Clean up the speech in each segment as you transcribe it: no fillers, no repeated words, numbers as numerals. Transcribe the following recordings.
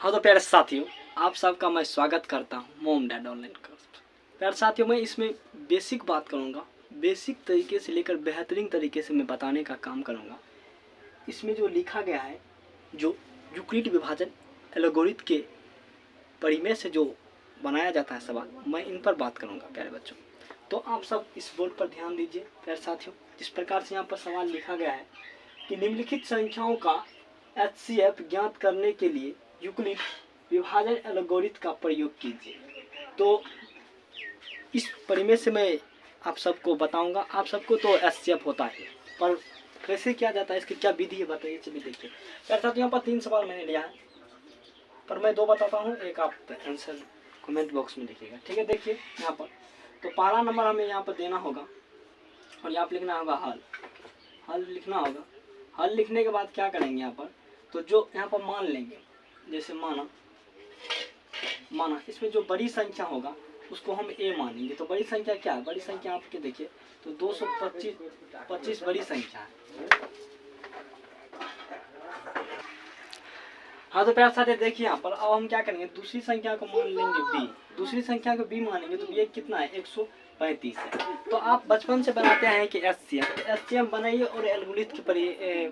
हाँ तो प्यारे साथियों, आप सबका मैं स्वागत करता हूँ मोम डैड ऑनलाइन कोर्स। प्यारे साथियों, मैं इसमें बेसिक बात करूँगा, बेसिक तरीके से लेकर बेहतरीन तरीके से मैं बताने का काम करूँगा। इसमें जो लिखा गया है, जो यूक्लिड विभाजन एल्गोरिथम के परिमेय से जो बनाया जाता है सवाल, मैं इन पर बात करूँगा प्यारे बच्चों। तो आप सब इस बोर्ड पर ध्यान दीजिए प्यारे साथियों। जिस प्रकार से यहाँ पर सवाल लिखा गया है कि निम्नलिखित संख्याओं का HCF ज्ञात करने के लिए यूक्लिड विभाजन एल्गोरिथम का प्रयोग कीजिए। तो इस परिमेय से मैं आप सबको बताऊंगा। आप सबको तो HCF होता है, पर कैसे किया जाता है, इसकी क्या विधि है बताइए। चलिए देखिए यार साथियों, यहाँ पर 3 सवाल मैंने लिया है, पर मैं 2 बताता हूँ, एक आप आंसर कमेंट बॉक्स में लिखिएगा, ठीक है। देखिए यहाँ पर तो पहला नंबर हमें यहाँ पर देना होगा और यहाँ पर लिखना होगा हल लिखना होगा। हल लिखने के बाद क्या करेंगे यहाँ पर, तो जो यहाँ पर मान लेंगे, जैसे माना इसमें जो बड़ी संख्या होगा उसको हम A मानेंगे। तो बड़ी संख्या क्या है, बड़ी संख्या आपके देखिए तो 225 बड़ी संख्या है। हाँ तो प्यार साथ देखिए यहाँ पर अब हम क्या करेंगे, दूसरी संख्या को मान लेंगे B, दूसरी संख्या को B मानेंगे तो B कितना है 135 है। तो आप बचपन से बनाते हैं कि HCF बनाइए और एल्गोरिथम के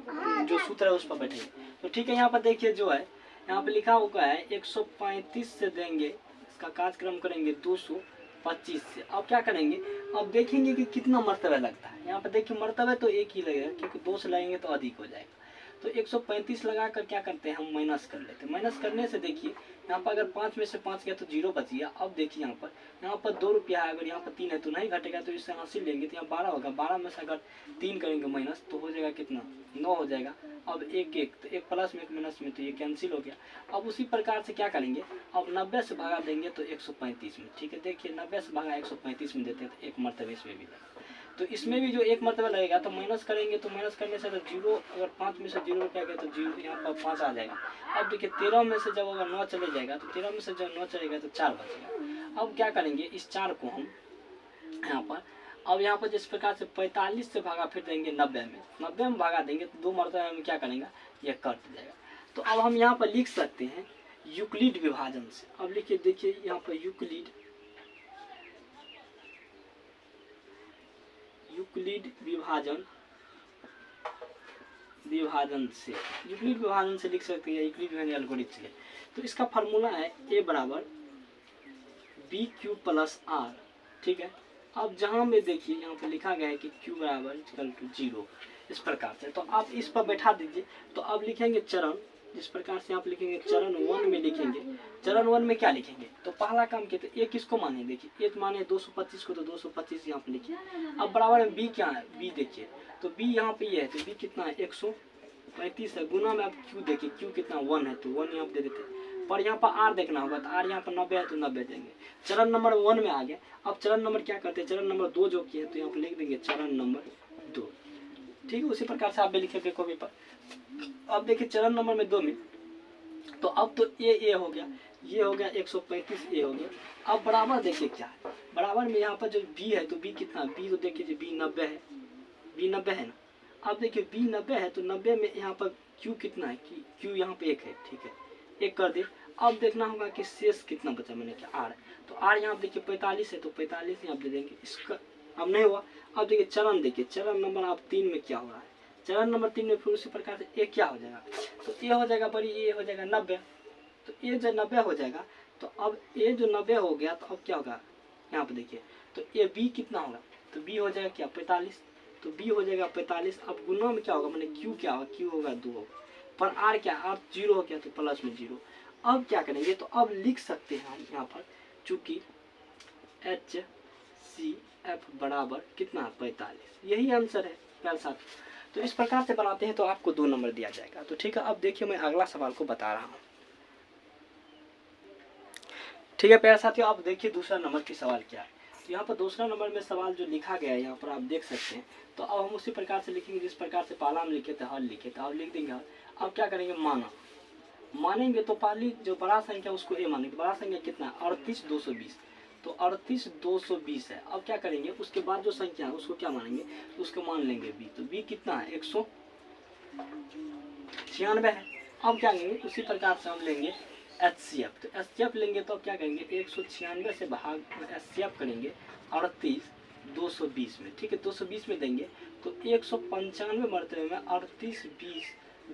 जो सूत्र है उस पर बैठिए। तो ठीक है, यहाँ पर देखिए जो है यहाँ पे लिखा हुआ है 135 से देंगे, इसका कार्यक्रम करेंगे 225 से। अब क्या करेंगे, अब देखेंगे कि कितना मर्तबा लगता है। यहाँ पे देखिए मर्तबा तो एक ही लगेगा, क्योंकि 2 से लगेंगे तो अधिक हो जाएगा। तो 135 लगा कर क्या करते हैं, हम माइनस कर लेते हैं। माइनस करने से देखिए यहाँ पर अगर 5 में से 5 गया तो 0 बच गया। अब देखिए यहाँ पर 2 रुपया है, अगर यहाँ पर 3 है तो नहीं घटेगा, तो इससे 80 लेंगे तो यहाँ 12 होगा। 12 में से अगर 3 करेंगे माइनस तो हो जाएगा कितना, 9 हो जाएगा। अब एक तो एक प्लस में एक माइनस में, तो ये कैंसिल हो गया। अब उसी प्रकार से क्या करेंगे, अब 90 से भागा देंगे तो 135 में, ठीक है। देखिए 90 से भागा 135 में देते हैं तो एक मरतबे इसमें भी लगा। तो इसमें भी जो एक मरतबा लगेगा तो माइनस करेंगे, तो माइनस करने से तो 0, अगर 5 में से 0 रुपया गया तो 0 यहाँ पर 5 आ जाएगा। अब देखिए 13 में से जब अगर 9 चले जाएगा तो 13 में से जब 9 चलेगा तो 4 बचेगा। अब क्या करेंगे, इस 4 को हम यहाँ पर जिस प्रकार से 45 से भागा फिर देंगे 90 में भागा देंगे तो 2 मरतबा में क्या करेंगे, ये कट जाएगा। तो अब हम यहाँ पर लिख सकते हैं यूक्लिड विभाजन से। अब लिखिए, देखिए यहाँ पर यूक्लिड विभाजन से लिख सकते हैं यूक्लिड विभाजन एल्गोरिथम से। तो इसका फार्मूला है A बराबर BQ प्लस R, ठीक है। अब जहाँ में देखिए यहाँ पर लिखा गया है कि Q बराबर इक्वल टू 0, इस प्रकार से। तो आप इस पर बैठा दीजिए। तो अब लिखेंगे चरण, जिस प्रकार से आप लिखेंगे चरण 1 में लिखेंगे। चरण 1 में क्या लिखेंगे, तो पहला काम किया तो A किसको माने, देखिए A माने 225 को, तो 225 यहाँ पे लिखिए। अब बराबर में B क्या है, B देखिए तो B यहाँ पे ये है, तो B कितना है 135 है। गुना में आप Q देखिए, Q कितना 1 है, तो 1 यहाँ पे दे देते हैं। पर यहाँ पर R देखना होगा, तो R यहाँ पर 90 है तो 90 देंगे। चरण नंबर 1 में आ गया। अब चरण नंबर क्या करते हैं, चरण नंबर 2 जो किया तो यहाँ पर लिख देंगे चरण नंबर 2, ठीक है। उसी प्रकार से आप भी लिखे कॉपी पर। अब देखिए चरण नंबर में 2 में, तो अब तो A हो गया, ये हो गया 135 A हो गया। अब बराबर देखिए क्या है, बराबर में यहाँ पर जो B है तो B कितना, B तो देखिए B 90 है, B 90 है ना। अब देखिए B 90 है तो 90 में यहाँ पर Q कितना है, Q यहाँ पे 1 है, ठीक है, 1 कर दे। अब देखना होगा कि शेष कितना बचा, मैंने क्या R, तो R यहाँ देखिए 45 है तो 45 यहाँ दे देंगे। इसका अब नहीं हुआ। अब देखिए चरण, देखिए चरण नंबर आप 3 में क्या हो रहा है, चरण नंबर 3 में फिर उसी प्रकार से A क्या हो जाएगा, तो A हो जाएगा बड़ी, A हो जाएगा 90, तो A जब 90 हो जाएगा तो अब A जो 90 हो गया तो अब क्या होगा, यहाँ पे देखिए तो A B कितना होगा, तो B हो जाएगा क्या 45, तो B हो जाएगा 45। अब गुना में क्या होगा, मैंने Q क्या होगा, Q होगा 2 होगा, पर R क्या, R 0 हो गया तो प्लस में 0। अब क्या करेंगे, तो अब लिख सकते हैं हम यहाँ पर, चूँकि HCF बराबर कितना 45, यही आंसर है प्यारे साथ। तो इस प्रकार से बनाते हैं तो आपको 2 नंबर दिया जाएगा। तो ठीक है, अब देखिए मैं अगला सवाल को बता रहा हूँ, ठीक है प्यारे साथियों। आप देखिए दूसरा नंबर की सवाल क्या है। तो यहाँ पर दूसरा नंबर में सवाल जो लिखा गया है यहाँ पर आप देख सकते हैं। तो अब हम उसी प्रकार से लिखेंगे जिस प्रकार से पहला में लिखे थे हल लिखे थे, अब लिख देंगे हल। अब क्या करेंगे, मानेंगे तो पहली जो बड़ा संख्या उसको A मानेंगे। बड़ा संख्या कितना है 38220, तो 38220 है। अब क्या करेंगे, उसके बाद जो संख्या है उसको क्या मानेंगे, तो उसको मान लेंगे B, तो B कितना है 196 है। अब क्या करेंगे, उसी प्रकार से हम लेंगे HCF, तो HCF लेंगे तो अब क्या करेंगे 196 से भाग HCF करेंगे 38 220 में, ठीक है 220 में देंगे तो 195 मरतबे में 38 20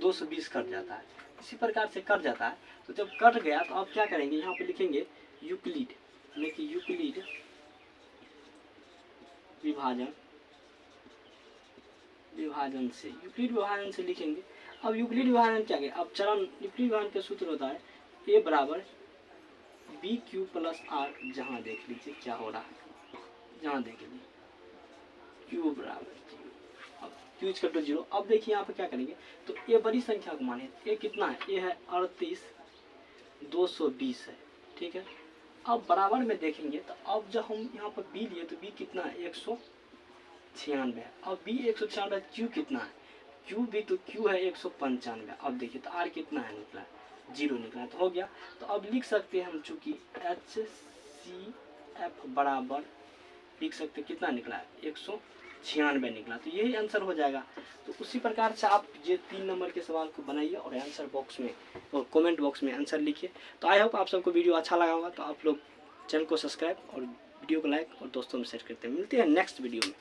220 कट जाता है, इसी प्रकार से कट जाता है। तो जब कट गया तो अब क्या करेंगे यहाँ पे लिखेंगे यूक्लिड, यानी कि यूक्लिड विभाजन से, यूक्लिड विभाजन से लिखेंगे। अब यूक्लिड विभाजन क्या है, अब चरण यूक्लिड विभाजन का सूत्र होता है A बराबर BQ प्लस R, जहाँ देख लीजिए क्या हो रहा है, जहाँ देख लीजिए Q बराबर 0, अब Q इक्वल टू 0। अब देखिए यहाँ पे क्या करेंगे तो A बड़ी संख्या को माने, A कितना है, A है 38 220 है, ठीक है। अब बराबर में देखेंगे तो अब जब हम यहाँ पर B लिए तो B कितना है 196 है, अब B 196, Q कितना है, Q भी तो Q है 195। अब देखिए तो R कितना है, निकला 0 निकला, तो हो गया। तो अब लिख सकते हैं हम चूँकि HCF बराबर लिख सकते कितना निकला है 196 निकला, तो यही आंसर हो जाएगा। तो उसी प्रकार से आप ये 3 नंबर के सवाल को बनाइए और आंसर बॉक्स में और कमेंट बॉक्स में आंसर लिखिए। तो आई होप आप सबको वीडियो अच्छा लगा होगा, तो आप लोग चैनल को सब्सक्राइब और वीडियो को लाइक और दोस्तों में शेयर करते हैं। मिलते हैं नेक्स्ट वीडियो में।